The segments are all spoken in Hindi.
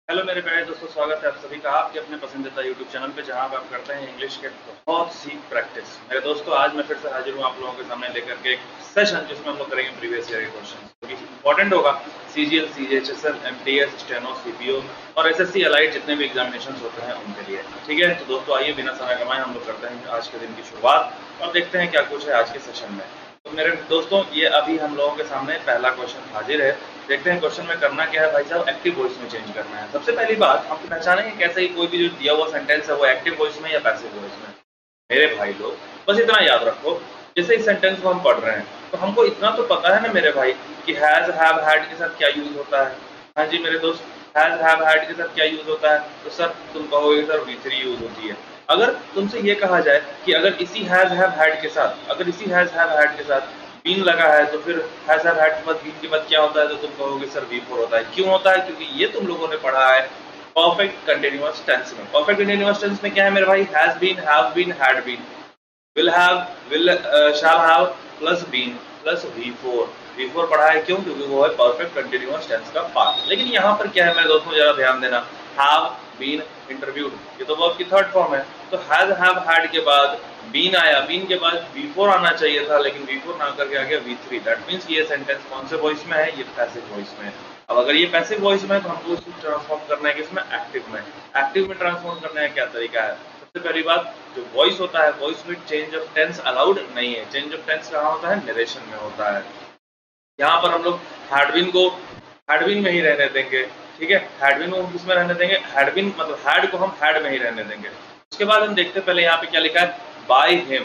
हेलो मेरे प्यारे दोस्तों, स्वागत है आप सभी का आपके अपने पसंदीदा यूट्यूब चैनल पे, जहां आप करते हैं इंग्लिश के बहुत सी प्रैक्टिस। मेरे दोस्तों, आज मैं फिर से हाजिर हूं आप लोगों के सामने लेकर के एक सेशन जिसमें हम लोग करेंगे प्रीवियस ईयर के क्वेश्चन, जो कि इंपॉर्टेंट होगा सीजीएल, सीजीएचएसएल, एमटीएस, स्टेनो, सीपीओ और एसएससी अलाइड जितने भी एग्जामिनेशन होते हैं उनके लिए। ठीक है, तो दोस्तों आइए बिना समय गंवाए हम लोग करते हैं आज के दिन की शुरुआत और देखते हैं क्या कुछ है आज के सेशन में। तो मेरे दोस्तों, ये अभी हम लोगों के सामने पहला क्वेश्चन हाजिर है। देखते हैं क्वेश्चन में करना क्या है भाई साहब। एक्टिव वॉइस में चेंज करना है। सबसे पहली बात, हम पहचानेंगे कैसे ही कोई भी जो दिया हुआ सेंटेंस है वो एक्टिव वॉइस में या पैसिव वॉइस में। मेरे भाई लोग, बस इतना याद रखो, जैसे इस सेंटेंस को हम पढ़ रहे हैं तो हमको इतना तो पता है ना मेरे भाई कि हैज, हैव, हैड के साथ क्या यूज होता है। हाँ जी मेरे दोस्त, हैज, हैव, हैड के साथ क्या यूज होता है? तो सर तुम कहोगे सर V3 यूज होती है। अगर तुमसे ये कहा जाए कि अगर इसी हैज, हैव, हैड के साथ, अगर इसी हैज, हैव, हैड के साथ बीन लगा है तो फिर हैज, हैव, हैड के बाद बीन के बाद क्या होता है? तो तुम कहोगे सर V4 होता है। क्यों होता है? क्योंकि ये तुम लोगों ने पढ़ा है परफेक्ट कंटिन्यूअस टेंस में। परफेक्ट कंटिन्यूअस टेंस में क्या है मेरे भाई? Has been, have been, had been, will have, will, shall have plus been plus V4। V4 पढ़ा है क्यों? क्योंकि वो है परफेक्ट कंटिन्यूअस टेंस का पार्ट। लेकिन यहाँ पर क्या है मेरे दोस्तों, जरा ध्यान देना, have been interviewed, ये तो वर्ब की थर्ड फॉर्म है। तो has, have, had के बाद बीन आया, बीन के बाद V4 आना चाहिए था, लेकिन V4 ना करके आ गया V3। दैट मीन्स ये सेंटेंस कौन से वॉइस में है? ये पैसिव वॉइस में है। अब अगर ये पैसिव वॉइस में है तो हमको इसको ट्रांसफॉर्म करना है किसमें? एक्टिव में। एक्टिव में ट्रांसफॉर्म करने का क्या तरीका है? सबसे पहली बात, जो वॉइस होता है, वॉइस में चेंज ऑफ टेंस अलाउड नहीं है। चेंज ऑफ टेंस कहाँ होता है? नरेशन में होता है। यहाँ पर हम लोग हैडबिन को हैडबिन में ही रहने देंगे। ठीक है, हैडबिन को हम किसमें रहने देंगे? हैडबिन मतलब हैड को हम हैड में ही रहने देंगे। उसके बाद हम देखते पहले यहाँ पे क्या लिखा है? बाय हिम,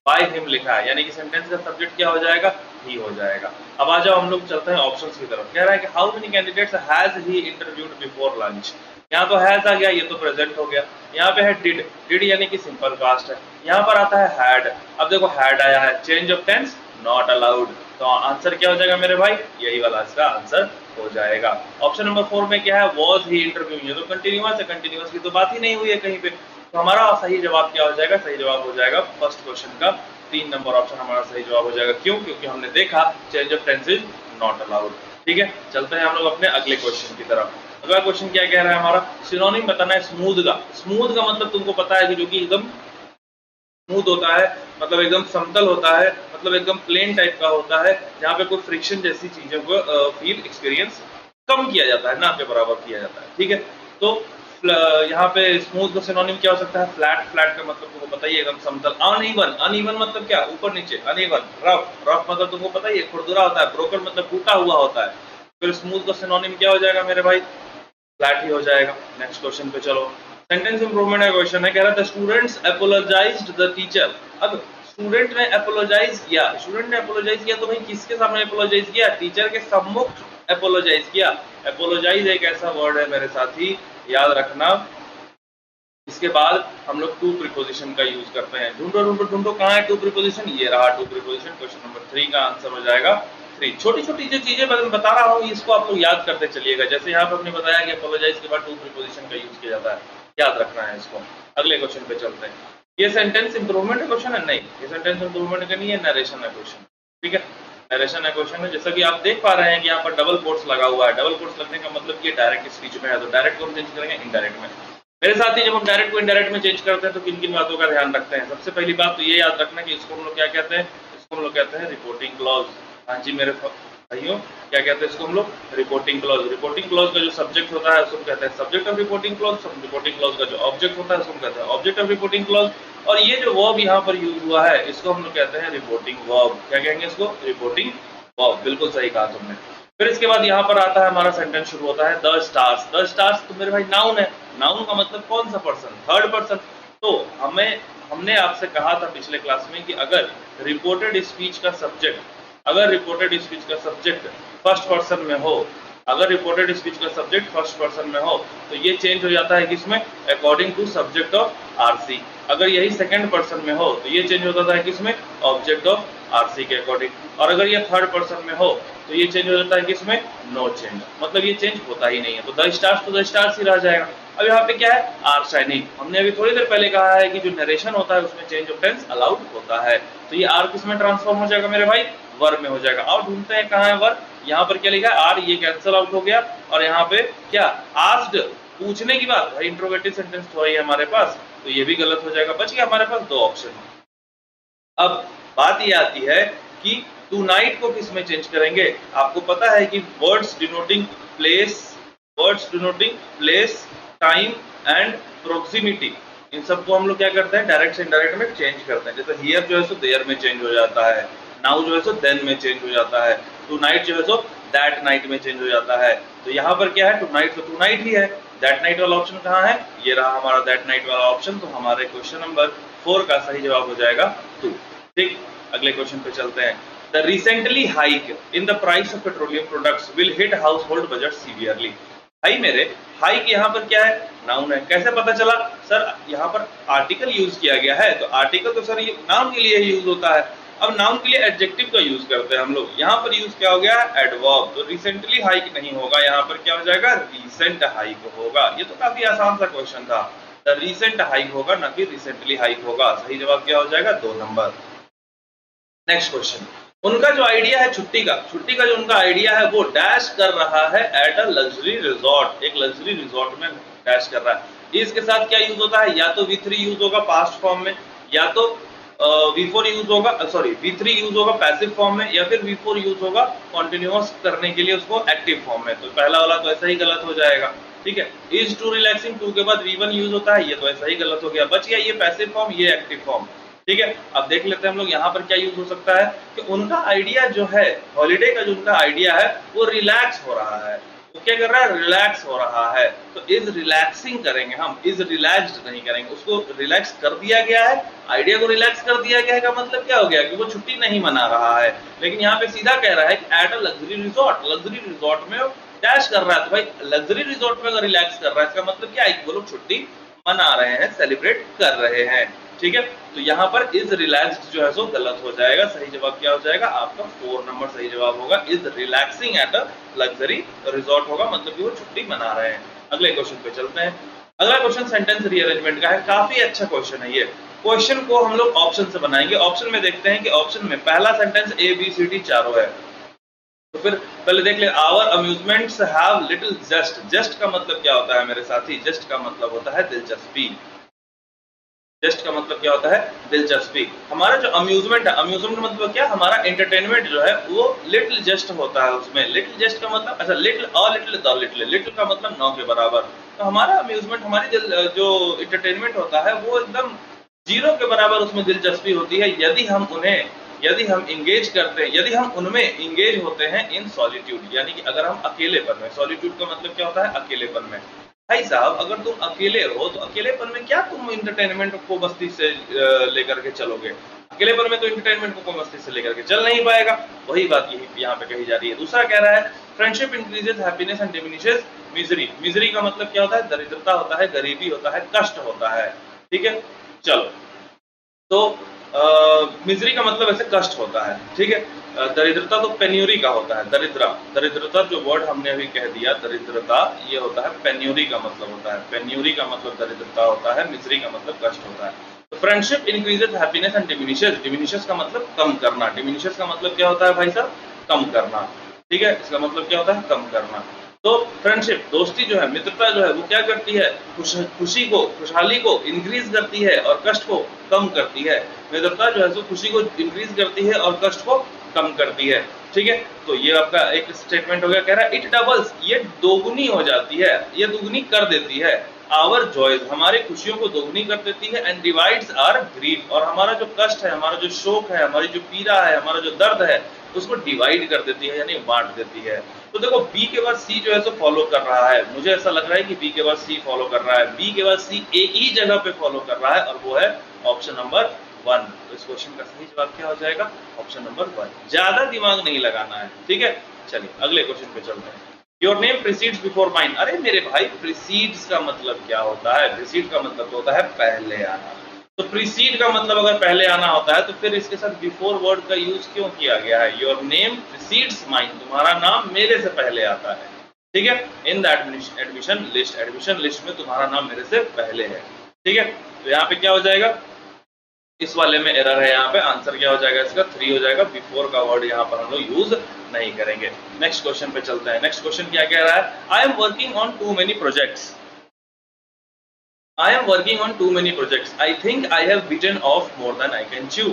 बाय हिम लिखा है, यानी कि सेंटेंस का सब्जेक्ट क्या हो जाएगा? ही हो जाएगा। अब आ जाओ हम लोग चलते हैं ऑप्शंस की तरफ। कह रहा है कि how many candidates has he interviewed before lunch. यहाँ तो हैज आ गया, ये तो प्रेजेंट हो गया। यहाँ पे है डिड, डिड यानी कि सिंपल पास्ट है। यहाँ पर आता है हैड। अब देखो हैड आया है, change of tense not allowed, तो आंसर क्या हो जाएगा मेरे भाई? यही वाला इसका आंसर हो जाएगा। ऑप्शन नंबर 4 में क्या है? वॉज ही इंटरव्यू, ये तो कंटिन्यूअस है, कंटिन्यूअस की तो बात ही नहीं हुई है कहीं पे। तो हमारा सही जवाब क्या हो जाएगा? सही जवाब हो जाएगा फर्स्ट क्वेश्चन का 3 नंबर ऑप्शन हमारा सही जवाब हो जाएगा। क्यों? क्योंकि हमने देखा change of tense is not allowed. ठीक है, चलते हैं हम लोग अपने अगले क्वेश्चन की तरफ। अगला क्वेश्चन क्या कह रहा है हमारा? सिनोनिम बताना है स्मूथ का। स्मूथ का मतलब तुमको पता है कि जो कि एकदम स्मूथ होता है, मतलब एकदम समतल होता है, मतलब एकदम प्लेन टाइप का होता है, जहाँ पे कोई फ्रिक्शन जैसी चीजों को फील एक्सपीरियंस कम किया जाता है, ना के बराबर किया जाता है। ठीक है, तो यहाँ पे स्मूथ का सिनोनिम क्या हो सकता है? फ्लैट। फ्लैट का मतलब तुमको पता ही है, एकदम समतल। अनइवन, अनइवन मतलब क्या? ऊपर नीचे। अनइवन। रफ, रफ मतलब तुमको पता ही है, खुरदुरा होता है। ब्रोकन मतलब टूटा हुआ होता है। फिर स्मूथ का सिनोनिम क्या हो जाएगा मेरे भाई? फ्लैट ही हो जाएगा। नेक्स्ट क्वेश्चन पे चलो। सेंटेंस इंप्रूवमेंट का क्वेश्चन है, कह रहा था स्टूडेंट्स अपोलोजाइज्ड द टीचर। अब स्टूडेंट ने अपोलोजाइज किया, स्टूडेंट ने अपोलोजाइज किया तो भाई किसके सामने अपोलोजाइज किया? टीचर के सम्मुख अपोलोजाइज किया। अपोलोजाइज एक ऐसा वर्ड है मेरे साथी, याद रखना। इसके बाद हम लोग टू प्रीपोजिशन का यूज करते हैं। ढूंढो ढूंढो ढूंढो, कहाँ है टू प्रीपोजिशन? ये रहा टू प्रीपोजिशन। क्वेश्चन नंबर 3 का आंसर हो जाएगा 3। छोटी छोटी जो चीजें मैं बता रहा हूँ इसको आप लोग याद करते चलिएगा। जैसे यहाँ पे हमने बताया कि अपोलोजाइज के बाद टू प्रीपोजिशन का यूज किया जाता है, याद रखना है इसको। अगले क्वेश्चन पे चलते हैं। ये सेंटेंस इंप्रूवमेंट का क्वेश्चन है? नहीं, ये सेंटेंस इंप्रूवमेंट का नहीं है, नरेशन है क्वेश्चन। ठीक है, नरेशन है क्वेश्चन है। जैसा कि आप देख पा रहे हैं कि यहाँ पर डबल कोट्स लगा हुआ है। डबल कोट्स लगने का मतलब ये डायरेक्ट स्पीच में है, तो डायरेक्ट को हम चेंज करेंगे इनडायरेक्ट में। मेरे साथ ही जब हम डायरेक्ट को इनडायरेक्ट में चेंज करते हैं तो किन किन बातों का ध्यान रखते हैं? सबसे पहली बात तो ये याद रखना कि इसको हम लोग क्या कहते हैं? इसको हम लोग कहते हैं रिपोर्टिंग क्लॉज। हाँ जी मेरे भाइयों, क्या कहते हैं इसको हम लोग? Reporting clause. रिपोर्टिंग क्लॉज का जो सब्जेक्ट होता है उसको कहते हैं subject of reporting clause. Reporting clause का जो ऑब्जेक्ट होता है उसको कहते हैं ऑब्जेक्ट ऑफ रिपोर्टिंग क्लॉज। और ये जो वर्ब यहाँ पर यूज हुआ है इसको हम लोग कहते हैं रिपोर्टिंग वर्ब। क्या कहेंगे इसको? Reporting verb. बिल्कुल सही कहा तुमने। फिर इसके बाद यहाँ पर आता है हमारा सेंटेंस शुरू होता है द स्टार्स। द स्टार्स तो मेरे भाई नाउन है। नाउन का मतलब कौन सा पर्सन? Third person. तो हमने आपसे कहा था पिछले क्लास में कि अगर रिपोर्टेड स्पीच का सब्जेक्ट, अगर रिपोर्टेड स्पीच का सब्जेक्ट फर्स्ट पर्सन में हो, अगर रिपोर्टेड स्पीच का सब्जेक्ट फर्स्ट पर्सन में हो तो ये चेंज हो जाता है किसमें? According to subject of RC. अगर यही सेकंड पर्सन में हो तो ये चेंज हो जाता है किसमें? ऑब्जेक्ट ऑफ आरसी के अकॉर्डिंग। और अगर ये थर्ड पर्सन में हो तो ये चेंज हो जाता है किसमें? नो चेंज, मतलब ये चेंज होता ही नहीं है। तो द स्टार्स तो द स्टार्स ही रह जाएगा। अब यहाँ पे क्या है? Are shining. हमने अभी थोड़ी देर पहले कहा है कि जो नरेशन होता है उसमें चेंज ऑफ टेंस अलाउड होता है। तो ये आर किसमें ट्रांसफॉर्म हो जाएगा मेरे भाई? वर्ब में हो जाएगा। और ढूंढते हैं कहाँ है वर्ब। यहाँ पर क्या लिखा है? आर, ये कैंसिल आउट हो गया। और यहाँ पे क्या? आस्क्ड पूछने की बात, भाई इंट्रोगेटिव सेंटेंस तो है हमारे पास, तो ये भी गलत हो जाएगा। बच गया हमारे पास 2 ऑप्शन। अब बात ये आती है कि टू नाइट को किस में चेंज करेंगे। आपको पता है कि words denoting place, time and proximity, इन सबको हम लोग क्या करते हैं, डायरेक्ट से इनडायरेक्ट में चेंज करते हैं। जैसे हियर जो है सो देयर में चेंज हो जाता है, नाउ जो है सो देन में चेंज हो जाता है, टू नाइट जो है सो दैट नाइट में चेंज हो जाता है। तो यहाँ पर क्या है, टू नाइट तो टू नाइट ही है, दैट नाइट वाला ऑप्शन कहाँ है, ये रहा हमारा दैट नाइट वाला ऑप्शन। तो हमारे क्वेश्चन नंबर 4 का सही जवाब हो जाएगा 2। ठीक, अगले क्वेश्चन पे चलते हैं। The recently hike in the price of petroleum products will hit house hold budget severely. भाई मेरे, हाइक यहाँ पर क्या है, नाउन है। कैसे पता चला सर, यहाँ पर आर्टिकल यूज किया गया है, तो आर्टिकल तो सर ये नाउन के लिए यूज होता है। अब नाउन के लिए एडजेक्टिव का यूज करते हैं हम लोग, यहाँ पर यूज क्या हो गया, एडवर्ब। तो रिसेंटली हाइक नहीं होगा, यहाँ पर क्या हो जाएगा, रिसेंट हाइक होगा। ये तो काफी आसान सा क्वेश्चन था, द रिसेंट हाइक होगा ना कि रिसेंटली हाइक होगा। सही जवाब क्या हो जाएगा, 2 नंबर। नेक्स्ट क्वेश्चन, उनका जो आइडिया है छुट्टी का जो उनका आइडिया है वो डैश कर रहा है एट अ लग्जरी रिजॉर्ट, एक लग्जरी रिजॉर्ट में डैश कर रहा है। इसके साथ क्या यूज होता है, या तो V3 यूज होगा पास्ट फॉर्म में, या तो V4 यूज होगा, सॉरी V3 यूज होगा पैसिव फॉर्म में, या फिर V4 यूज होगा कॉन्टिन्यूअस करने के लिए उसको एक्टिव फॉर्म में। तो पहला वाला तो ऐसा ही गलत हो जाएगा। ठीक है, इज टू रिलैक्सिंग, टू के बाद V1 यूज होता है, ये तो ऐसा ही गलत हो गया। बच गया ये पैसिव फॉर्म, ये एक्टिव फॉर्म। ठीक है, अब देख लेते हैं हम लोग यहाँ पर क्या यूज हो सकता है कि उनका आइडिया जो है, हॉलीडे का जो उनका आइडिया है वो रिलैक्स हो रहा है। वो क्या कर रहा है, रिलैक्स हो रहा है। तो इज रिलैक्सिंग करेंगे हम, इज रिलैक्स्ड नहीं करेंगे। उसको रिलैक्स कर दिया गया है, आइडिया को रिलैक्स कर दिया गया है का मतलब क्या हो गया कि वो छुट्टी नहीं मना रहा है। लेकिन यहाँ पे सीधा कह रहा है कि at a luxury resort, luxury resort में डैश कर रहा है। तो भाई लग्जरी रिजॉर्ट में अगर रिलैक्स कर रहा है इसका मतलब क्या है कि वो लोग छुट्टी मना रहे हैं, सेलिब्रेट कर रहे हैं। ठीक है, तो यहाँ पर इज रिलैक्स्ड जो है सो गलत हो जाएगा। सही जवाब क्या हो जाएगा आपका 4 नंबर सही जवाब होगा, is relaxing at a luxury resort होगा, मतलब कि वो छुट्टी मना रहे हैं। अगले क्वेश्चन पे चलते हैं। अगला क्वेश्चन सेंटेंस रीअरेंजमेंट का है, काफी अच्छा क्वेश्चन है ये। क्वेश्चन को हम लोग ऑप्शन से बनाएंगे। ऑप्शन में देखते हैं कि ऑप्शन में पहला सेंटेंस ABCD चारों है। तो फिर पहले देख ले, our amusements have little just. Just का मतलब क्या होता है मेरे साथी, जस्ट का मतलब होता है दिलचस्पी। जस्ट का मतलब क्या होता है, दिलचस्पी। हमारा जो अम्यूजमेंट है, अम्यूजमेंट का मतलब क्या, हमारा एंटरटेनमेंट जो है वो लिटिल जस्ट होता है उसमें। लिटिल जस्ट का मतलब, अच्छा लिटिल और लिटिल द लिटिल, लिटिल का मतलब 9 के बराबर। तो हमारा अम्यूजमेंट, हमारी जो एंटरटेनमेंट होता है वो एकदम 0 के बराबर उसमें दिलचस्पी होती है यदि हम इंगेज करते हैं, यदि हम उनमें इंगेज होते हैं इन सॉलिट्यूड, यानी कि अगर हम अकेलेपन में, सॉलिट्यूड का मतलब क्या होता है, अकेलेपन में। भाई साहब, अगर तुम अकेले हो तो अकेलेपन में क्या तुम इंटरटेनमेंट को मस्ती से लेकर के चलोगे। अकेलेपन में तो इंटरटेनमेंट को मस्ती से लेकर के चल नहीं पाएगा। वही बात यही यहाँ पे कही जा रही है। दूसरा कह रहा है friendship increases happiness and diminishes misery. Misery का मतलब क्या होता है, दरिद्रता होता है, गरीबी होता है, कष्ट होता है। ठीक है, चलो तो मिजरी का मतलब ऐसे कष्ट होता है। ठीक है, दरिद्रता तो पेन्यूरी का होता है, दरिद्रता जो वर्ड हमने अभी कह दिया, दरिद्रता ये होता है, पेन्यूरी का मतलब होता है, पेन्यूरी का मतलब दरिद्रता होता है, मिजरी का मतलब कष्ट होता है। तो friendship increases happiness and diminishes, diminishes का मतलब कम करना, डिमिनिशेस का मतलब क्या होता है भाई साहब, कम करना। ठीक है, इसका मतलब क्या होता है, कम करना। तो फ्रेंडशिप, दोस्ती जो है, मित्रता जो है वो क्या करती है, खुशी को, खुशहाली को इंक्रीज करती है और कष्ट को कम करती है। मित्रता जो है सो खुशी को इंक्रीज करती है और कष्ट को कम करती है। ठीक है, तो ये आपका एक स्टेटमेंट हो गया। कह रहा है इट डबल्स, ये दोगुनी हो जाती है, ये दोगुनी कर देती है। आवर जॉयज, हमारे खुशियों को दोगुनी कर देती है। एंड डिवाइड्स आर ग्रीफ, और हमारा जो कष्ट है, हमारा जो शोक है, हमारी जो पीड़ा है, हमारा जो दर्द है उसको डिवाइड कर देती है, यानी बांट देती है। तो देखो बी के बाद सी जो है सो फॉलो कर रहा है। मुझे ऐसा लग रहा है कि बी के बाद सी फॉलो कर रहा है। बी के बाद सी एक ही जगह पे फॉलो कर रहा है और वो है ऑप्शन नंबर 1। तो इस क्वेश्चन का सही जवाब क्या हो जाएगा, ऑप्शन नंबर 1। ज्यादा दिमाग नहीं लगाना है। ठीक है, चलिए अगले क्वेश्चन पे चलते हैं। Your name precedes before mine. अरे मेरे भाई, प्रीसीड्स का मतलब क्या होता है, प्रीसीड का मतलब होता है पहले आना। तो प्रीसीड का मतलब अगर पहले आना होता है तो फिर इसके साथ बिफोर वर्ड का यूज क्यों किया गया है। योर नेम प्रीसीड्स माइन, तुम्हारा नाम मेरे से पहले आता है। ठीक है, in the admission list, admission list में तुम्हारा नाम मेरे से पहले है। ठीक है, तो यहाँ पे क्या हो जाएगा, इस वाले में एरर है। यहाँ पे आंसर क्या हो जाएगा इसका, 3 हो जाएगा। बिफोर का वर्ड यहाँ पर हम लोग यूज नहीं करेंगे। नेक्स्ट क्वेश्चन पे चलते हैं। नेक्स्ट क्वेश्चन क्या कह रहा है, I am working on too many projects. I am working on too many projects, I think I have bitten off more than I can chew.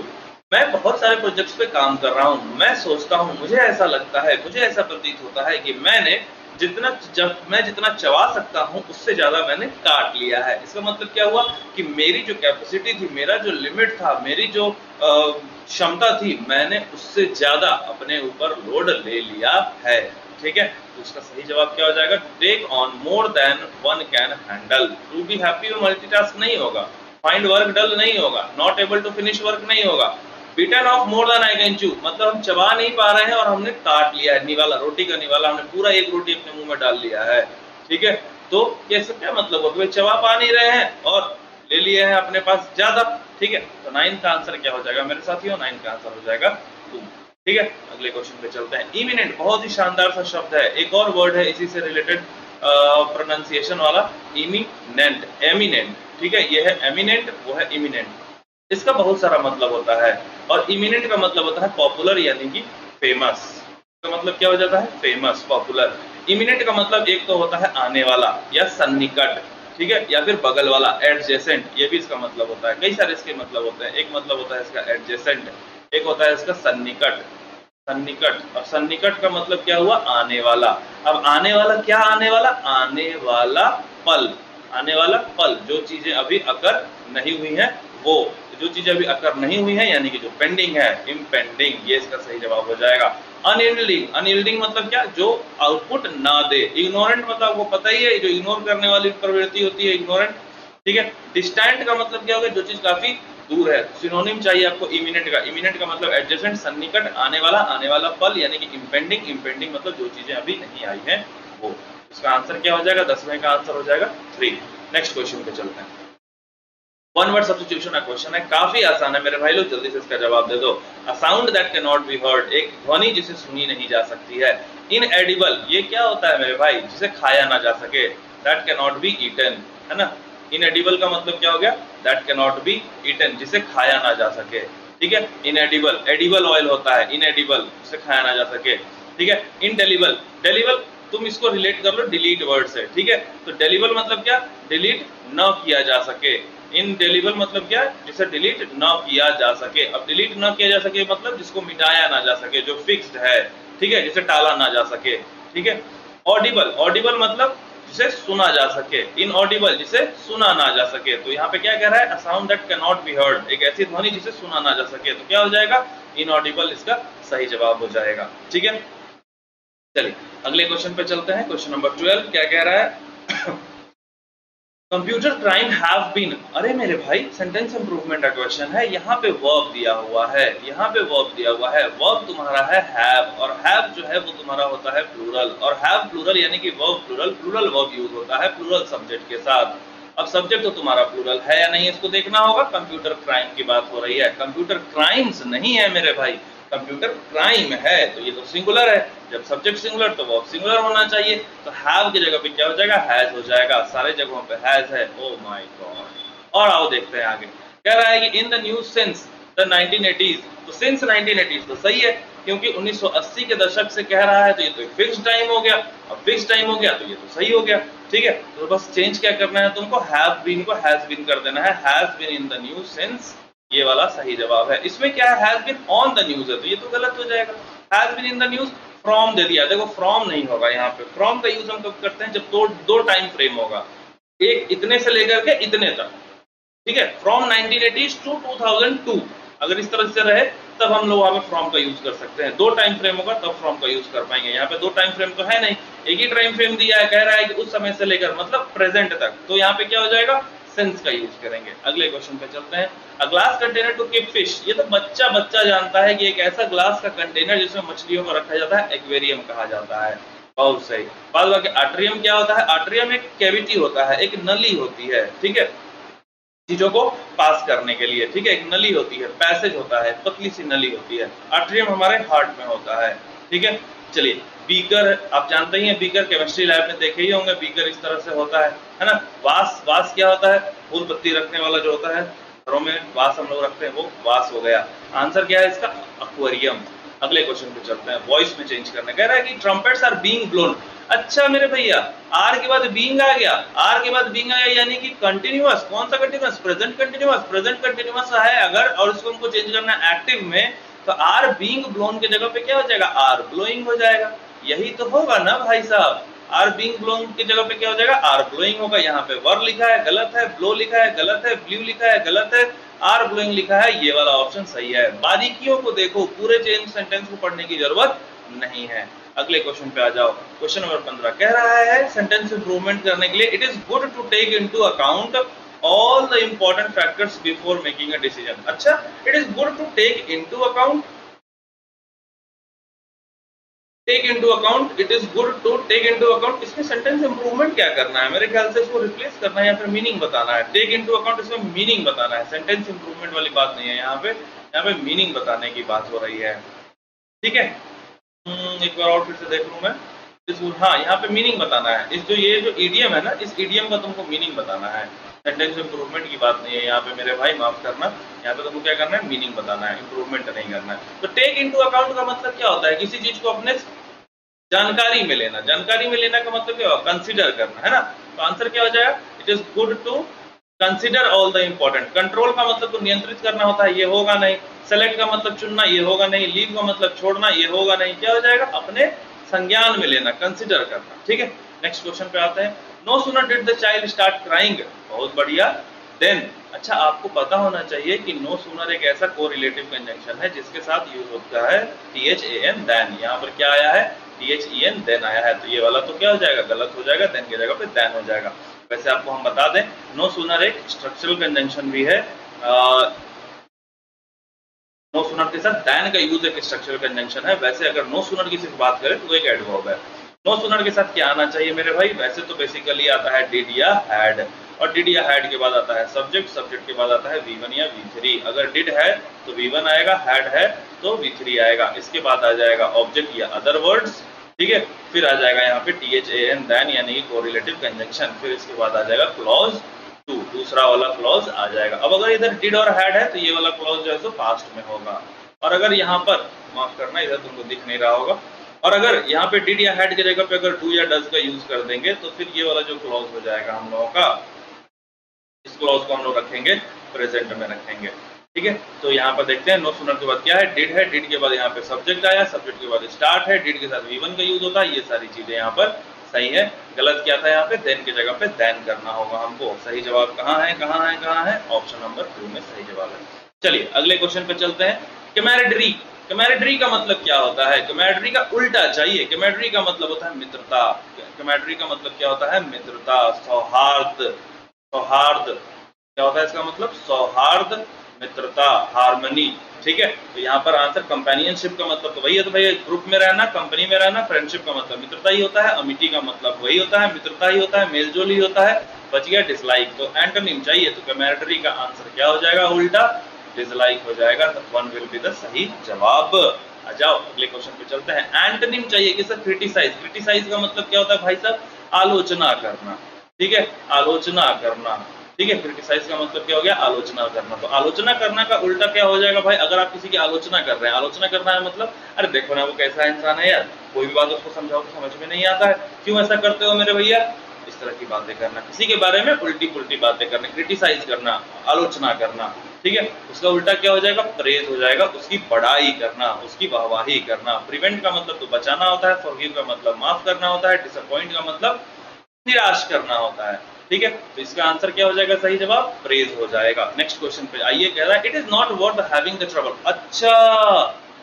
मैं बहुत सारे प्रोजेक्ट्स पे काम कर रहा हूँ, मैं सोचता हूँ, मुझे ऐसा लगता है, मुझे ऐसा प्रतीत होता है कि मैंने जितना चबा सकता हूँ उससे ज्यादा मैंने काट लिया है। इसका मतलब क्या हुआ कि मेरी जो कैपेसिटी थी, मेरा जो लिमिट था, मेरी जो क्षमता थी, मैंने उससे ज्यादा अपने ऊपर लोड ले लिया है। ठीक है, तो इसका सही जवाब क्या हो जाएगा? Take on more than one can handle. To be happy में मल्टीटास्क नहीं होगा, फाइंड वर्क डल नहीं होगा, not able to finish work नहीं होगा, bitten off more than I can chew मतलब हम चबा नहीं पा रहे हैं और हमने काट लिया है। निवाला, रोटी का निवाला, हमने पूरा एक रोटी अपने मुंह में डाल लिया है। ठीक है, तो कैसे क्या मतलब हो? चबा पा नहीं रहे हैं और ले लिए हैं अपने पास ज्यादा। ठीक है, तो 9 का आंसर क्या हो जाएगा मेरे साथियों? 9 का आंसर हो जाएगा 2। ठीक है, अगले क्वेश्चन पे चलते हैं। इमिनेंट बहुत ही शानदार सा शब्द है, एक और वर्ड है इसी से रिलेटेड प्रोनाउंसिएशन वाला, इमिनेंट, एमिनेंट। ठीक है, ये है एमिनेंट, वो है इमिनेंट। इसका बहुत सारा मतलब होता है और इमिनेंट का मतलब होता है पॉपुलर यानी कि फेमस। इसका मतलब क्या हो जाता है? Famous, popular. इमिनेंट का मतलब एक तो होता है आने वाला या सन्निकट, ठीक है, या फिर बगल वाला, एडजेसेंट, ये भी इसका मतलब होता है। कई सारे इसके मतलब होते हैं। एक मतलब होता है इसका एडजेसेंट, एक होता है इसका सन्निकट। सन्निकट, और सन्निकट का मतलब क्या हुआ? आने वाला। अब आने वाला क्या? आने वाला, आने वाला पल, आने वाला पल, जो चीजें अभी अकर नहीं हुई हैं वो, जो चीजें अभी अकर नहीं हुई हैं यानी कि जो पेंडिंग है, इम्पेंडिंग, ये इसका सही जवाब हो जाएगा। अनयील्डिंग, अनयील्डिंग मतलब क्या? जो आउटपुट ना दे। इग्नोरेंट मतलब आपको पता ही है, जो इग्नोर करने वाली प्रवृत्ति होती है, इग्नोरेंट। ठीक है, डिस्टेंट का मतलब क्या होगा? जो चीज काफी दूर है। सिनोनिम चाहिए आपको इमिनेंट का। इमिनेंट का मतलब एडजेसेंट, सन्निकट, आने वाला पल यानी कि इम्पेंडिंग। इम्पेंडिंग मतलब जो चीजें अभी नहीं आई हैं वो। इसका आंसर क्या हो जाएगा? 10वें का आंसर हो जाएगा 3। नेक्स्ट क्वेश्चन पे चलते हैं। वन वर्ड सब्स्टिट्यूशन का क्वेश्चन है, काफी आसान है मेरे भाई लोग, जल्दी से इसका जवाब दे दो। A sound that can not be heard, एक ध्वनि जिसे सुनी नहीं जा सकती है। इनएडिबल, ये क्या होता है मेरे भाई? जिसे खाया ना जा सके। That can not be eaten, है ना। इनएडिबल का मतलब क्या हो गया? That can not be eaten, जिसे खाया ना जा सके। ठीक है, इनएडिबल, एडिबल ऑयल होता है, इनएडिबल, जिसे खाया ना जा सके। ठीक है, इनडेलिबल, डेलिबल तुम इसको रिलेट कर लो डिलीट वर्ड से। ठीक है, तो डेलिबल मतलब क्या? डिलीट न किया जा सके। इनडेलिबल मतलब क्या? जिसे डिलीट न किया जा सके। अब डिलीट न किया जा सके मतलब जिसको मिटाया ना जा सके, जो फिक्स्ड है। ठीक है, जिसे टाला ना जा सके। ठीक है, ऑडिबल, ऑडिबल मतलब जिसे सुना जा सके। इनऑडिबल, जिसे सुना ना जा सके। तो यहाँ पे क्या कह रहा है? A sound that can not be heard, एक ऐसी ध्वनि जिसे सुना ना जा सके। तो क्या हो जाएगा? इनऑडिबल इसका सही जवाब हो जाएगा। ठीक है, चलिए अगले क्वेश्चन पे चलते हैं। क्वेश्चन नंबर 12 क्या कह रहा है? कंप्यूटर क्राइम हैव बीन, अरे मेरे भाई सेंटेंस इंप्रूवमेंट का क्वेश्चन है। यहाँ पे वर्ब दिया हुआ है, यहाँ पे वर्ब दिया हुआ है। वर्ब तुम्हारा है हैव, और हैव जो है वो तुम्हारा होता है प्लूरल, और हैव प्लूरल यानी कि verb plural, plural verb use होता है प्लूरल सब्जेक्ट के साथ। अब सब्जेक्ट तो तुम्हारा प्लूरल है या नहीं इसको देखना होगा। कंप्यूटर क्राइम की बात हो रही है, कंप्यूटर क्राइम्स नहीं है मेरे भाई, कंप्यूटर क्राइम है, तो ये तो सिंगुलर है। जब सब्जेक्ट सिंगुलर तो वर्ब सिंगुलर होना चाहिए। तो हैव की जगह पे क्या हो जाएगा? हैज हो जाएगा। सारे जगहों पे हैज है। Oh my God. और आओ देखते हैं आगे। कह रहा है कि इन the new since the 1980s, तो सिंस 1980s तो सही है क्योंकि 1980 के दशक से कह रहा है, तो ये तो फिक्स टाइम हो गया। अब फिक्स टाइम हो गया तो ये तो सही हो गया। ठीक है, तो बस चेंज क्या करना है तुमको? हैव बीन को हैज बीन कर देना है। Has been in the new since, ये वाला सही जवाब है। इसमें क्या है? Has been on the news है, तो ये तो गलत हो जाएगा। Has been in the news, from दे दिया। देखो फ्रॉम नहीं होगा यहाँ पे। फ्रॉम का यूज हम कब करते हैं? जब दो टाइम फ्रेम होगा, एक इतने से लेकर के इतने तक। ठीक है, फ्रॉम 1980s टू 2002, अगर इस तरह से रहे तब हम लोग वहां पे फ्रॉम का यूज कर सकते हैं। दो टाइम फ्रेम होगा तब फ्रॉम का यूज कर पाएंगे। यहाँ पे दो टाइम फ्रेम तो है नहीं, एक ही टाइम फ्रेम दिया है। कह रहा है कि उस समय से लेकर मतलब प्रेजेंट तक, तो यहाँ पे क्या हो जाएगा? सिंस का यूज करेंगे। अगले क्वेश्चन पे चलते हैं। A glass container to keep fish, ये तो बच्चा जानता है कि एक ऐसा ग्लास का कंटेनर जिसमें मछलियों को रखा जाता है, एक्वेरियम कहा जाता है। बहुत सही। बाद बाकी आट्रियम क्या होता है? आट्रियम एक कैविटी होता है, एक नली होती है। ठीक है, चीजों को पास करने के लिए। ठीक है, एक नली होती है, पैसेज होता है, पतली सी नली होती है। आट्रियम हमारे हार्ट में होता है। ठीक है, चलिए बीकर आप जानते ही हैं, बीकर केमिस्ट्री लैब में देखे ही होंगे। बीकर इस तरह से होता है ना। वास, वास क्या होता है? फूल पत्ती रखने वाला जो होता है, घरों में वास हम लोग रखते हैं, वो वास हो गया। आंसर क्या है इसका? एक्वेरियम। अगले क्वेश्चन पे चलते हैं, वॉइस में चेंज करना। कह रहा है कि ट्रम्पेट्स आर बीइंग ब्लोन। अच्छा मेरे भैया, आर के बाद बीइंग आ गया, आर के बाद बीइंग आ गया यानी कि कंटिन्यूअस। कौन सा continuous? Present continuous. Present continuous है अगर, और इसको हमको चेंज करना है एक्टिव में, तो आर बीइंग ब्लोन की जगह पे क्या हो जाएगा? आर ब्लोइंग हो जाएगा। यही तो होगा ना भाई साहब, आर बीइंग ब्लोन की जगह पे क्या हो जाएगा? आर ब्लोइंग होगा। यहाँ पे वर लिखा है गलत है, ब्लो लिखा है गलत है, ब्लू लिखा है गलत है, आर ब्लोइंग लिखा है, ये वाला ऑप्शन सही है। बारीकियों को देखो, पूरे चेंज सेंटेंस को पढ़ने की जरूरत नहीं है। अगले क्वेश्चन पे आ जाओ। क्वेश्चन नंबर 15 कह रहा है सेंटेंस इंप्रूवमेंट करने के लिए it is good to take into account all the important factors before making a decision. अच्छा, it is good to take into account, take into account, it is good to take into account. इसमें सेंटेंस इंप्रूवमेंट क्या करना है? मेरे ख्याल से इसको रिप्लेस करना है या फिर मीनिंग बताना है। टेक इनटू अकाउंट, इसमें मीनिंग बताना है, सेंटेंस इंप्रूवमेंट वाली बात नहीं है यहाँ पे मीनिंग बताने की बात हो रही है। ठीक है, एक बार और फिर से देख लूं मैं। हाँ, यहाँ पे मीनिंग बताना है। इस ये जो ईडीएम है ना, इस ईडीएम का तुमको मीनिंग बताना है, सेंटेंस इंप्रूवमेंट की बात नहीं है यहाँ पे मेरे भाई, माफ करना। यहाँ पे तुमको क्या करना है? मीनिंग बताना है, इंप्रूवमेंट नहीं करना है। तो टेक इनटू अकाउंट का मतलब क्या होता है? किसी चीज को अपने जानकारी में लेना। जानकारी में लेना का मतलब क्या होगा? कंसीडर करना, है ना। तो आंसर क्या हो जाएगा? It is good to consider all the important. Control का मतलब तो नियंत्रित करना होता है, ये होगा नहीं। सेलेक्ट का मतलब चुनना, ये होगा नहीं। लीव का मतलब छोड़ना, ये होगा नहीं। क्या हो जाएगा? अपने संज्ञान में लेना, कंसीडर करना। ठीक है, नेक्स्ट क्वेश्चन पे आते हैं। No sooner did the child start crying, बहुत बढ़िया, देन। अच्छा, आपको पता होना चाहिए कि नो सूनर एक ऐसा कोरिलेटिव कंजंक्शन है जिसके साथ यूज होता है THAN, देन। यहाँ पर क्या आया है? THEN, देन आया है। तो ये वाला तो क्या हो जाएगा? गलत हो जाएगा, देन की जगह पे देन हो जाएगा। वैसे आपको हम बता दें, नो सूनर एक स्ट्रक्चरल कंजंक्शन भी है। नो सूनर के साथ दैन का यूज एक स्ट्रक्चरल कंजंक्शन है। वैसे अगर नो सूनर की सिर्फ बात करें तो एक एडवर्ब है। नो सूनर के साथ क्या आना चाहिए मेरे भाई? वैसे तो बेसिकली आता है डिड या हैड, और डिड या हैड के बाद आता है सब्जेक्ट, सब्जेक्ट के बाद आता है V1 या V3। अगर डिड है तो V1 आएगा, हैड है तो V3 आएगा। इसके बाद आ जाएगा ऑब्जेक्ट या अदर वर्ड्स। ठीक है, फिर आ जाएगा यहाँ पे THAN, देन, यानी कोरिलेटिव कंजंक्शन। फिर इसके बाद आ जाएगा क्लॉज 2, दूसरा वाला क्लॉज आ जाएगा। अब अगर इधर डिड और हैड है तो ये वाला क्लॉज जो है सो पास्ट में होगा। और अगर यहाँ पर, माफ करना, इधर तुमको दिख नहीं रहा होगा, और अगर यहाँ पे डिड या हैड की जगह पे अगर डू या डज का यूज कर देंगे तो फिर ये वाला जो क्लॉज हो जाएगा हम लोगों का, इस क्लॉज को हम लोग रखेंगे प्रेजेंट में रखेंगे। ठीक है, तो यहाँ पर देखते हैं नो सूनर के बाद क्या है? डिड है, डिड के बाद यहाँ पे सब्जेक्ट आया, सब्जेक्ट के बाद स्टार्ट है, डिड के साथ V1 का यूज होता है। ये सारी चीजें यहाँ पर सही है। गलत क्या था? यहाँ पे देन की जगह पे देन करना होगा हमको। सही जवाब कहाँ है? कहाँ है? कहाँ है? ऑप्शन नंबर 2 में सही जवाब है। चलिए अगले क्वेश्चन पे चलते हैं। कैमरेडरी, कैमरेडरी का मतलब क्या होता है? कैमरेडरी का उल्टा चाहिए। कैमरेडरी का मतलब होता है मित्रता। कैमरेडरी का मतलब क्या होता है? मित्रता, सौहार्द। सौहार्द क्या होता है इसका मतलब? सौहार्द, मित्रता, हार्मनी। ठीक है, तो यहाँ पर आंसर कंपेनियनशिप का मतलब तो वही है। तो भैया ग्रुप में रहना, कंपनी में रहना। फ्रेंडशिप का मतलब मित्रता ही होता है। अमिटी का मतलब वही होता है, मित्रता ही होता है, मेलजोल ही होता है। बच गया डिसलाइक, तो एंटोनिम चाहिए। तो कैमरेडरी का आंसर क्या हो जाएगा? उल्टा डिसलाइक हो जाएगा। तो 1 विल बी द सही जवाब। आ जाओ अगले क्वेश्चन पे चलते हैं। एंटोनिम चाहिए किसे? क्रिटिसाइज। क्रिटिसाइज का मतलब क्या होता है भाई साहब? आलोचना करना। ठीक है, आलोचना करना। ठीक है, क्रिटिसाइज का मतलब क्या हो गया? आलोचना करना। तो आलोचना करना का उल्टा क्या हो जाएगा भाई? अगर आप किसी की आलोचना कर रहे हैं, आलोचना करना है मतलब अरे देखो ना वो कैसा इंसान है यार, कोई भी बात उसको समझाओ तो समझ में नहीं आता है, क्यों ऐसा करते हो मेरे भैया? इस तरह की बातें करना, किसी के बारे में उल्टी पुल्टी बातें करना, क्रिटिसाइज करना, आलोचना करना। ठीक है, उसका उल्टा क्या हो जाएगा? प्रेज हो जाएगा, उसकी बड़ाई करना, उसकी वाहवाही करना। प्रिवेंट का मतलब तो बचाना होता है, फॉरगिव का मतलब माफ करना होता है, डिसअपॉइंट का मतलब निराश करना होता है। ठीक है, तो इसका आंसर क्या हो जाएगा? सही जवाब प्रेज हो जाएगा। नेक्स्ट क्वेश्चन पे आइए, कह रहा है it is not worth having the trouble. अच्छा,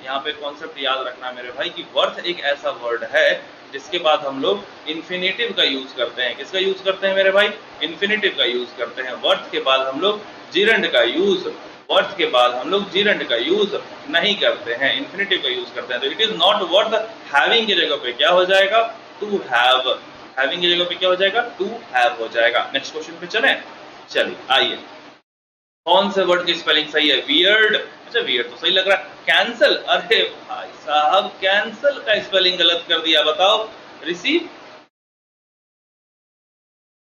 यहाँ पे कॉन्सेप्ट याद रखना मेरे भाई कि वर्थ एक ऐसा वर्ड है जिसके बाद हम लोग इन्फिनेटिव का यूज करते हैं। किसका यूज करते हैं मेरे भाई? इन्फिनेटिव का यूज करते हैं। वर्थ के बाद हम लोग जीरंड का यूज, वर्थ के बाद हम लोग जीरंड का यूज नहीं करते हैं, इन्फिनेटिव का यूज करते हैं। तो it is not worth having की जगह पे क्या हो जाएगा? To have. हैविंग की जगह पे क्या हो जाएगा? टू हैव हो जाएगा। नेक्स्ट क्वेश्चन पे चलें। चलिए आइए, कौन से वर्ड की स्पेलिंग सही है? वियर्ड। अच्छा, वियर्ड तो सही लग रहा है। कैंसल, अरे भाई साहब कैंसल का स्पेलिंग गलत कर दिया, बताओ। रिसीव,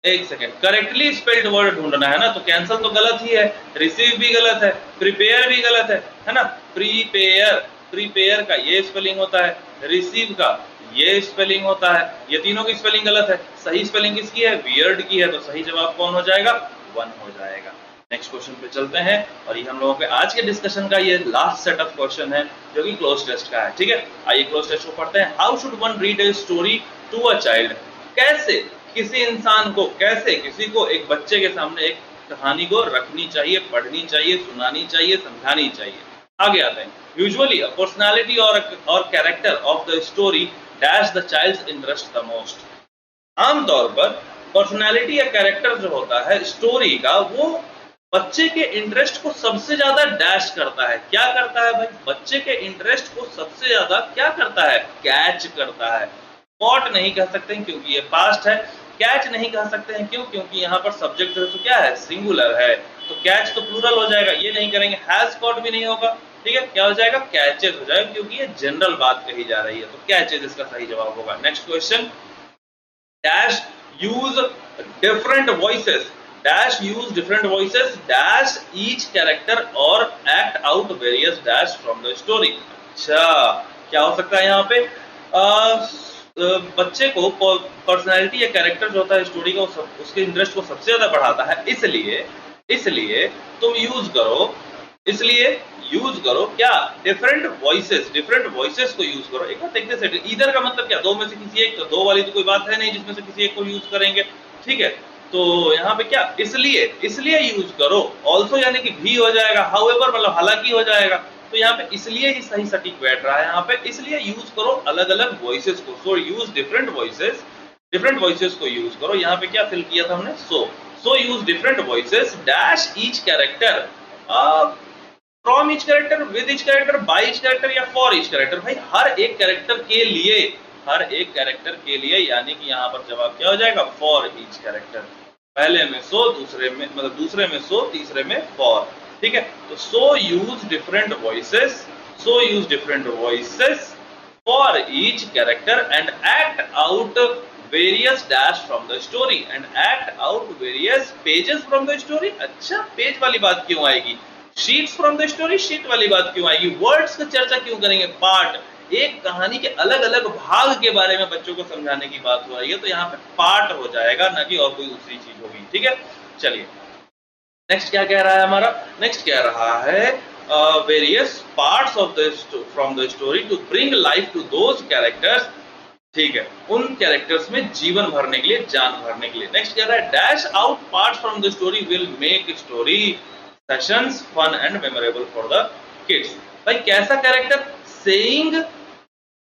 एक सेकेंड, करेक्टली स्पेल्ड वर्ड ढूंढना है ना, तो कैंसल तो गलत ही है, रिसीव भी गलत है, प्रिपेयर भी गलत है ना। प्रीपेयर, प्रीपेयर का ये स्पेलिंग होता है, रिसीव का ये स्पेलिंग होता है, ये तीनों की स्पेलिंग गलत है। सही स्पेलिंग किसकी है? वियर्ड की है, तो सही जवाब कौन हो जाएगा? 1 हो जाएगा। नेक्स्ट क्वेश्चन पे चलते हैं, और ये हम लोगों के आज के डिस्कशन का ये लास्ट सेट ऑफ क्वेश्चन है जो कि क्लोज टेस्ट का है। ठीक है, आइए क्लोज टेस्ट को पढ़ते हैं। How should one read a story to a child? कैसे किसी इंसान को, कैसे किसी को, एक बच्चे के सामने एक कहानी को रखनी चाहिए, पढ़नी चाहिए, सुनानी चाहिए, समझानी चाहिए। आगे आते हैं। यूजुअली अ पर्सनालिटी और character of the story dash the child's interest the most. आमतौर पर पर्सनालिटी या कैरेक्टर जो होता है स्टोरी का, वो बच्चे के इंटरेस्ट को सबसे ज्यादा डैश करता है। क्या करता है भाई? बच्चे के इंटरेस्ट को सबसे ज्यादा क्या करता है? कैच करता है। कॉट नहीं कह सकते हैं क्योंकि ये पास्ट है। कैच नहीं कह सकते हैं क्यों? क्योंकि यहाँ पर सब्जेक्ट जो तो क्या है? सिंगुलर है, तो कैच तो प्लूरल हो जाएगा, ये नहीं करेंगे। हैज कॉट भी नहीं होगा। ठीक है, क्या हो जाएगा? कैचेज हो जाएगा, क्योंकि ये जनरल बात कही जा रही है, तो कैचेज इसका सही जवाब होगा। Next question, dash use different voices, dash use different voices, dash each character or act out various dash from the story। अच्छा, क्या हो सकता है यहाँ पे? बच्चे को पर्सनैलिटी या कैरेक्टर जो होता है स्टोरी का, उसके इंटरेस्ट को सबसे ज्यादा बढ़ाता है, इसलिए तुम यूज करो क्या? डिफरेंट वॉइसेस को यूज करो। एक बार देखते हैं, इधर का मतलब क्या? दो में से किसी एक, तो दो वाली तो कोई बात है नहीं जिसमें से किसी एक को यूज करेंगे। ठीक है, तो यहाँ पे क्या? इसलिए यूज करो। ऑल्सो यानी कि भी हो जाएगा, हाउएवर मतलब हालांकि हो जाएगा, तो यहाँ पे इसलिए ही सही सटीक बैठ रहा है। यहाँ पे इसलिए यूज करो अलग अलग वॉइसेस को। सो यूज डिफरेंट वॉइसेस को यूज करो। यहाँ पे क्या फिल किया था हमने? So use different voices, dash each character, from each character, with each character, by each character या फॉर ईच कैरेक्टर। भाई हर एक कैरेक्टर के लिए, यानी कि यहाँ पर जवाब क्या हो जाएगा? For each character. पहले में सो, दूसरे में सो, तीसरे में फॉर। ठीक है, तो so use different voices for each character and act out various dash from the story and act out various pages from the story. अच्छा, पेज वाली बात क्यों आएगी? Sheets from the story, sheet वाली बात क्यों आएगी? वर्ड्स की चर्चा क्यों करेंगे? पार्ट, एक कहानी के अलग अलग भाग के बारे में बच्चों को समझाने की बात हो रही है, तो यहाँ पे पार्ट हो जाएगा, ना कि और कोई दूसरी चीज होगी। ठीक है, चलिए नेक्स्ट क्या कह रहा है हमारा? नेक्स्ट कह रहा है various parts of the from the story to bring life to those characters. ठीक है, उन कैरेक्टर्स में जीवन भरने के लिए, जान भरने के लिए। नेक्स्ट कह रहा है dash out parts from the story will make story sessions fun and memorable for the kids. भाई कैसा कैरेक्टर? सेइंग,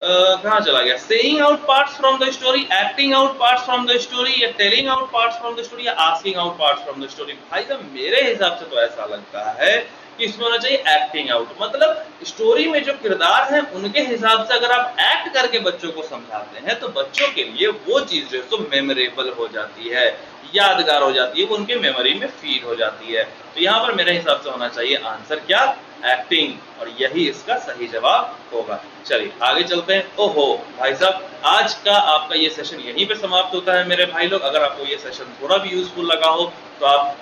कहाँ चला गया? Saying out parts from the story, acting out parts from the story, या telling out parts from the story, या asking out parts from the story. भाई साहब मेरे हिसाब से तो ऐसा लगता है कि इसमें होना चाहिए एक्टिंग आउट। मतलब स्टोरी में जो किरदार हैं उनके हिसाब से अगर आप एक्ट करके बच्चों को समझाते हैं, तो बच्चों के लिए वो चीज जो है तो मेमोरेबल हो जाती है, यादगार हो जाती है, वो उनके मेमोरी में फीड हो जाती है। तो यहाँ पर मेरे हिसाब से होना चाहिए आंसर क्या? एक्टिंग, और यही इसका सही जवाब होगा। चलिए आगे चलते हैं। ओहो भाई साहब, आज का आपका ये सेशन यहीं पे समाप्त होता है मेरे भाई लोग। अगर आपको ये सेशन थोड़ा भी यूजफुल लगा हो तो आप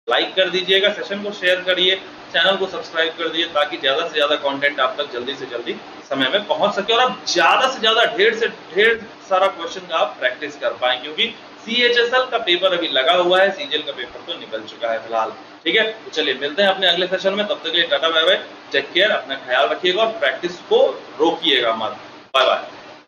लाइक कर दीजिएगा, सेशन को शेयर करिए, चैनल को सब्सक्राइब कर दीजिए, ताकि ज्यादा से ज्यादा कंटेंट आप तक जल्दी से जल्दी समय में पहुंच सके और आप ज्यादा से ज्यादा ढेर से ढेर सारा क्वेश्चन का आप प्रैक्टिस कर पाए, क्योंकि CHSL का पेपर अभी लगा हुआ है, CGL का पेपर तो निकल चुका है फिलहाल। ठीक है, तो चलिए मिलते हैं अपने अगले सेशन में। तब तक के लिए tata bye bye, take care, अपना ख्याल रखिएगा और प्रैक्टिस को रोकिएगा मत। Bye bye.